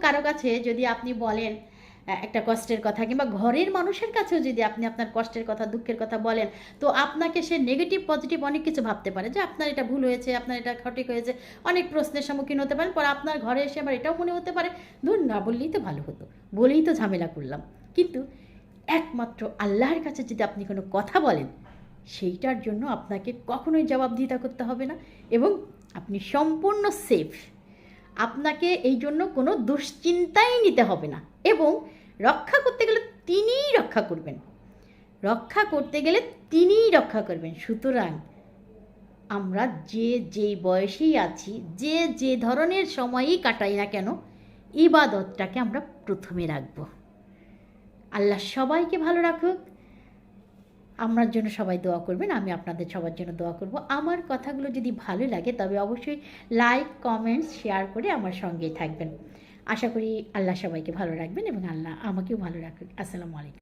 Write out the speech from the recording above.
কারো কাছে যদি আপনি বলেন একটা কষ্টের কথা, কিংবা ঘরের মানুষের কাছেও যদি আপনি আপনার কষ্টের কথা, দুঃখের কথা বলেন, তো আপনাকে সে নেগেটিভ পজিটিভ অনেক কিছু ভাবতে পারে যে আপনার এটা ভুল হয়েছে, আপনার এটা সঠিক হয়েছে, অনেক প্রশ্নের সম্মুখীন হতে পারেন। পরে আপনার ঘরে এসে আবার এটাও মনে হতে পারে, ধুর না বললেই তো ভালো হতো, বলেই তো ঝামেলা করলাম। কিন্তু একমাত্র আল্লাহর কাছে যদি আপনি কোনো কথা বলেন, সেইটার জন্য আপনাকে কখনোই জবাবদিহিতা করতে হবে না, এবং আপনি সম্পূর্ণ সেফ। আপনাকে এই জন্য কোনো দুশ্চিন্তাই নিতে হবে না, এবং রক্ষা করতে গেলে তিনিই রক্ষা করবেন, রক্ষা করতে গেলে তিনিই রক্ষা করবেন। সুতরাং আমরা যে যেই বয়সেই আছি, যে যে ধরনের সময়ই কাটাই না কেন, ইবাদতটাকে আমরা প্রথমে রাখব। আল্লাহ সবাইকে ভালো রাখুক। আমার জন্য সবাই দোয়া করবেন, আমি আপনাদের সবার জন্য দোয়া করব। আমার কথাগুলো যদি ভালো লাগে তবে অবশ্যই লাইক, কমেন্টস, শেয়ার করে আমার সঙ্গেই থাকবেন। আশা করি আল্লাহ সবাইকে ভালো রাখবেন এবং আল্লাহ আমাকেও ভালো রাখুক। আসসালামু আলাইকুম।